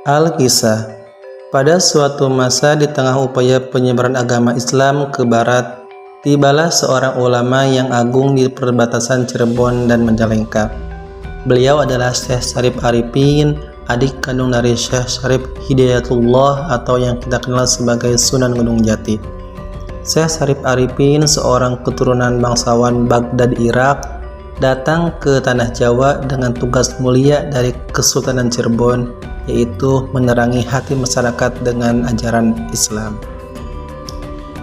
Al-Kisah. Pada suatu masa di tengah upaya penyebaran agama Islam ke barat, tibalah seorang ulama yang agung di perbatasan Cirebon dan Majalengka. Beliau adalah Syekh Syarif Arifin, adik kandung dari Syekh Syarif Hidayatullah atau yang kita kenal sebagai Sunan Gunung Jati. Syekh Syarif Arifin, seorang keturunan bangsawan Baghdad, Irak, datang ke tanah Jawa dengan tugas mulia dari Kesultanan Cirebon, yaitu menerangi hati masyarakat dengan ajaran Islam.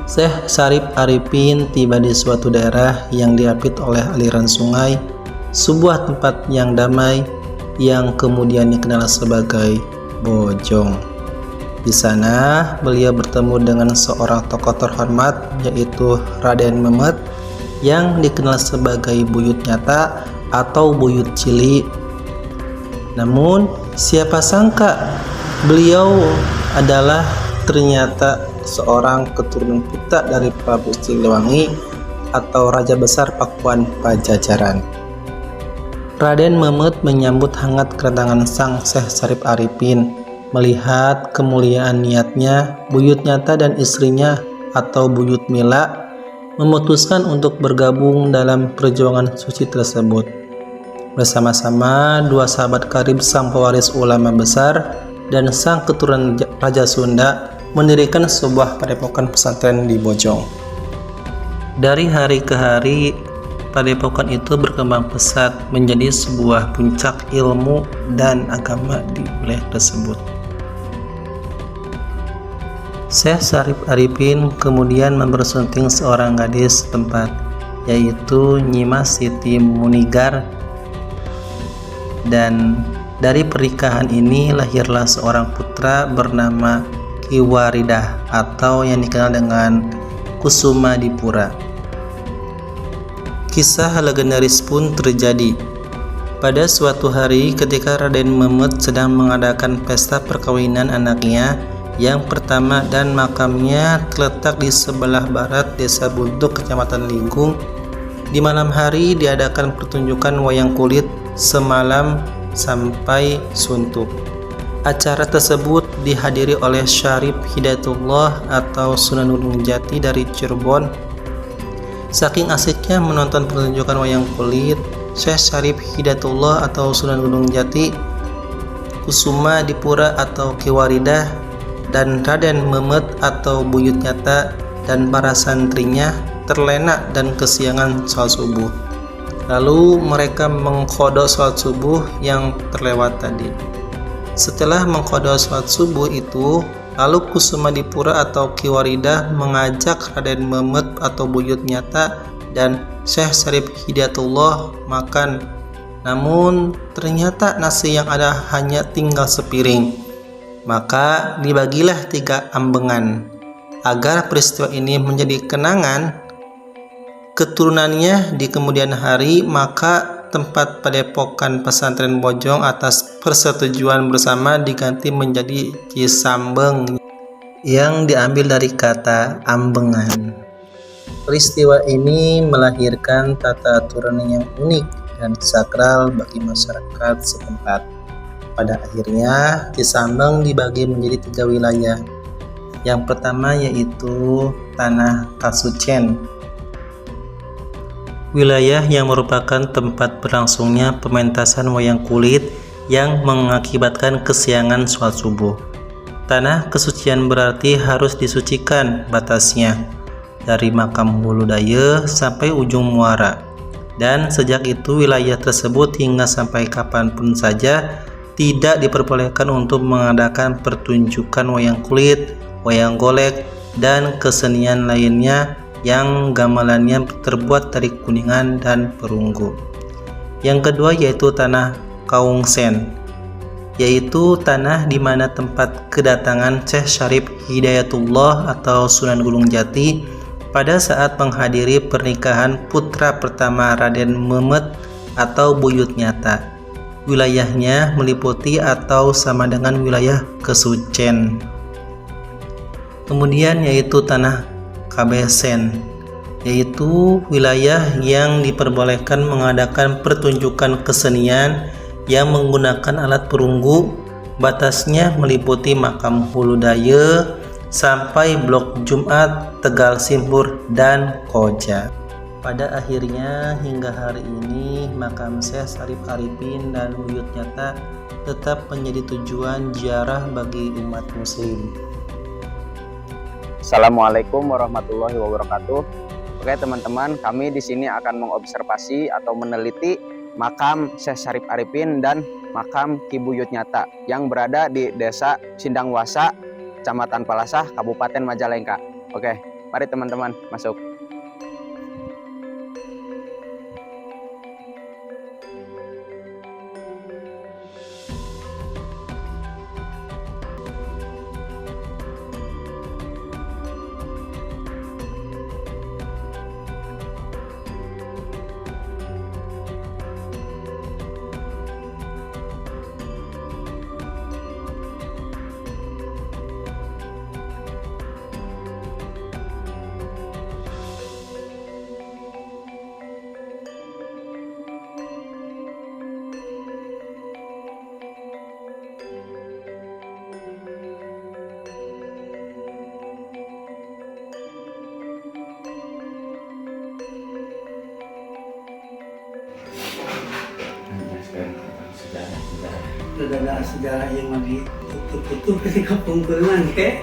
Syekh Syarif Arifin tiba di suatu daerah yang diapit oleh aliran sungai, sebuah tempat yang damai yang kemudian dikenal sebagai Bojong. Di sana beliau bertemu dengan seorang tokoh terhormat, yaitu Raden Memet, yang dikenal sebagai Buyut Nyata atau Buyut Cili. Namun siapa sangka beliau adalah ternyata seorang keturunan putra dari Prabu Siliwangi atau Raja Besar Pakuan Pajajaran. Raden Memet menyambut hangat kedatangan sang Syekh Syarif Arifin. Melihat kemuliaan niatnya, Buyut Nyata dan istrinya atau Buyut Mila memutuskan untuk bergabung dalam perjuangan suci tersebut. Bersama-sama dua sahabat karib sang pewaris ulama besar dan sang keturunan Raja Sunda mendirikan sebuah padepokan pesantren di Bojong. Dari hari ke hari, padepokan itu berkembang pesat menjadi sebuah puncak ilmu dan agama di wilayah tersebut. Syekh Syarif Arifin kemudian mempersunting seorang gadis setempat, yaitu Nyimas Siti Munigar, dan dari pernikahan ini lahirlah seorang putra bernama Ki Waridah atau yang dikenal dengan Kusuma Dipura. Kisah legendaris pun terjadi. Pada suatu hari ketika Raden Memet sedang mengadakan pesta perkawinan anaknya yang pertama dan makamnya terletak di sebelah barat Desa Buntuk, Kecamatan Linggung, di malam hari diadakan pertunjukan wayang kulit semalam sampai suntuk. Acara tersebut dihadiri oleh Syarif Hidayatullah atau Sunan Gunung Jati dari Cirebon. Saking asiknya menonton pertunjukan wayang kulit, Syekh Syarif Hidayatullah atau Sunan Gunung Jati, Kusuma Dipura atau Ki Waridah, dan Raden Memet atau Buyut Nyata dan para santrinya terlena dan kesiangan sholat subuh. Lalu mereka mengqadha sholat subuh yang terlewat tadi. Setelah mengqadha sholat subuh itu, lalu Kusuma Dipura atau Ki Waridah mengajak Raden Memet atau Buyut Nyata dan Syekh Syarif Hidayatullah makan. Namun ternyata nasi yang ada hanya tinggal sepiring. Maka dibagilah 3 ambengan. Agar peristiwa ini menjadi kenangan keturunannya di kemudian hari, maka tempat padepokan pesantren Bojong atas persetujuan bersama diganti menjadi Cisambeng yang diambil dari kata ambengan. Peristiwa ini melahirkan tata aturan yang unik dan sakral bagi masyarakat setempat. Pada akhirnya Cisambeng dibagi menjadi 3 wilayah. Yang pertama yaitu Tanah Kasucen, wilayah yang merupakan tempat berlangsungnya pementasan wayang kulit yang mengakibatkan kesiangan sholat subuh. Tanah kesucian berarti harus disucikan batasnya dari makam Hulu Daya sampai ujung muara, dan sejak itu wilayah tersebut hingga sampai kapanpun saja tidak diperbolehkan untuk mengadakan pertunjukan wayang kulit, wayang golek, dan kesenian lainnya yang gamelannya terbuat dari kuningan dan perunggu. Yang kedua yaitu Tanah Kaungsen, yaitu tanah di mana tempat kedatangan Syekh Syarif Hidayatullah atau Sunan Gunung Jati pada saat menghadiri pernikahan putra pertama Raden Memet atau Buyut Nyata. Wilayahnya meliputi atau sama dengan wilayah Kesucen. Kemudian yaitu Tanah Kabesen, yaitu wilayah yang diperbolehkan mengadakan pertunjukan kesenian yang menggunakan alat perunggu Batasnya meliputi makam Hulu Daye sampai Blok Jumat, Tegal Simpur, dan Koja. Pada akhirnya hingga hari ini makam Syekh Syarif Arifin dan Buyut Nyata tetap menjadi tujuan ziarah bagi umat muslim. Assalamualaikum warahmatullahi wabarakatuh. Oke teman-teman, kami di sini akan mengobservasi atau meneliti makam Syekh Syarif Arifin dan makam Ki Buyut Nyata yang berada di Desa Sindangwasa, Kecamatan Palasah, Kabupaten Majalengka. Oke, mari teman-teman masuk. Sejarah yang lagi tutup ketika pengkulan ke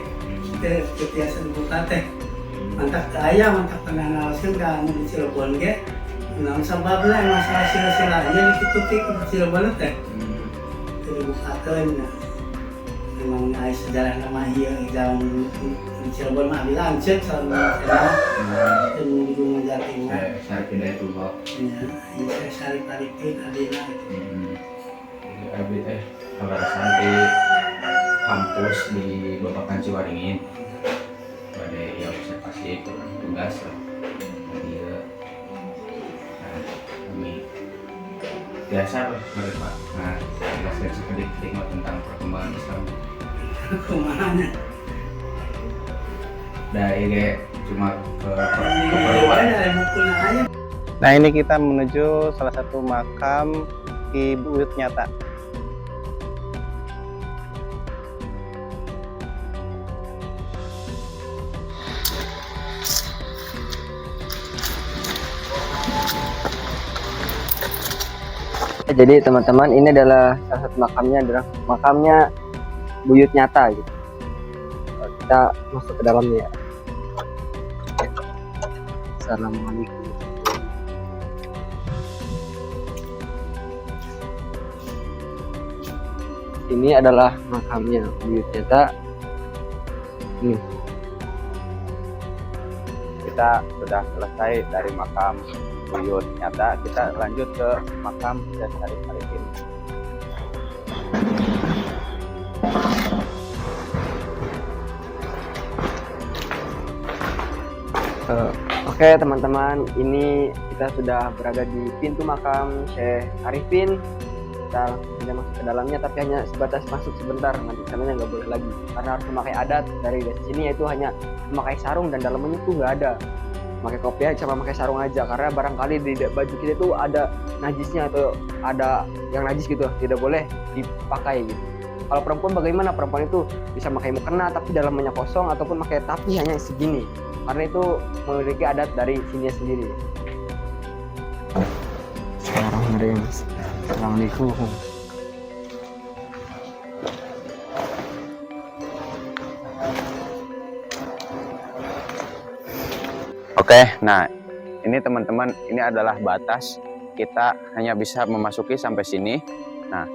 ketiasan buka teh mantap kaya mantap penanalaskan kamu di Cirebon ke nang sababnya masalah sila-silanya ditutupi ke Cirebon teh jadi bukakan memang sejarah nama iya jalan di Cirebon mah dilancet sama dan di Gunung Jatimur Syarif itu kok ya Syarif Arifin Adina Abi teh pembatasan di kampus di Babakan Ciwaringin pada ya observasi kurang tugas lah dia kami biasa mereka jelaskan sedikit tentang perkembangan Islam kemana dari cuma ke Nah, ini kita menuju salah satu makam Ki Buyut Nyata. Jadi teman-teman, ini adalah salah satu makamnya Buyut Nyata gitu. Kita masuk ke dalamnya. Assalamualaikum. Ini adalah makamnya Buyut Nyata. Ini kita sudah selesai dari makam Buyut Nyata, kita lanjut ke makam Syekh Syarif Arifin. Oke teman-teman, ini kita sudah berada di pintu makam Syekh Arifin. Kita tidak masuk ke dalamnya, tapi hanya sebatas masuk sebentar, nanti sananya nggak boleh lagi karena harus memakai adat dari sini, yaitu hanya memakai sarung dan dalamnya tuh nggak ada pakai kopiah, cuma pakai sarung aja karena barangkali di baju kita itu ada najisnya atau ada yang najis gitu, tidak boleh dipakai gitu. Kalau perempuan bagaimana? Perempuan itu bisa pakai mukena tapi dalamnya kosong ataupun pakai tapi hanya segini karena itu memiliki adat dari sini sendiri. Assalamualaikum. Oke, nah ini teman-teman, ini adalah batas, kita hanya bisa memasuki sampai sini. Nah,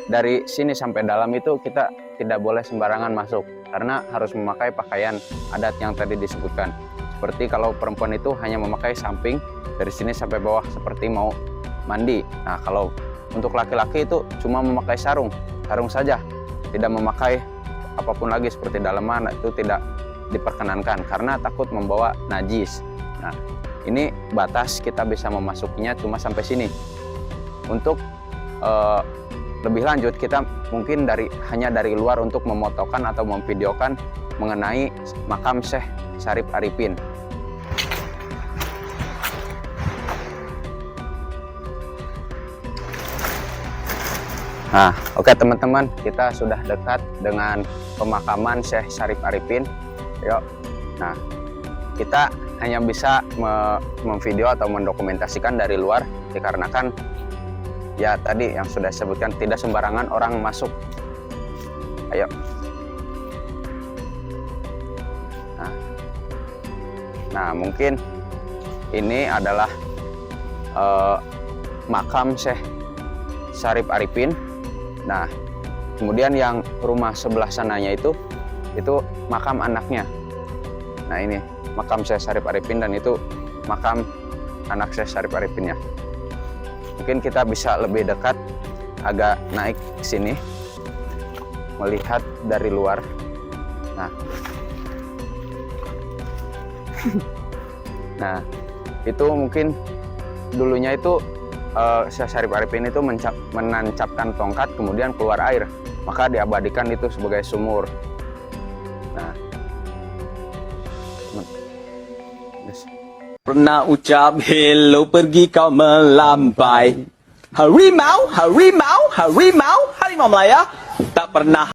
dari sini sampai dalam itu kita tidak boleh sembarangan masuk karena harus memakai pakaian adat yang tadi disebutkan. Seperti kalau perempuan itu hanya memakai samping dari sini sampai bawah seperti mau mandi. Nah, kalau untuk laki-laki itu cuma memakai sarung saja, tidak memakai apapun lagi seperti dalaman, itu tidak diperkenankan karena takut membawa najis. Nah, ini batas kita bisa memasukinya cuma sampai sini. Untuk lebih lanjut kita mungkin hanya dari luar untuk memotokan atau memvideokan mengenai makam Syekh Syarif Arifin. Nah, oke teman-teman, kita sudah dekat dengan pemakaman Syekh Syarif Arifin. Yuk. Nah, kita hanya bisa memvideo atau mendokumentasikan dari luar dikarenakan ya tadi yang sudah disebutkan tidak sembarangan orang masuk. Ayo. Nah, mungkin ini adalah makam Syekh Syarif Arifin. Nah, kemudian yang rumah sebelah sananya itu makam anaknya. Nah, ini makam Syekh Syarif Arifin dan itu makam anak Syekh Syarif Arifinnya. Mungkin kita bisa lebih dekat, agak naik ke sini, melihat dari luar. Nah, nah itu mungkin dulunya itu Syekh Syarif Arifin itu menancapkan tongkat kemudian keluar air, maka diabadikan itu sebagai sumur. Nah, Pernah ucap hello pergi kau melambai. Harimau, harimau, harimau, harimau Melaya tak pernah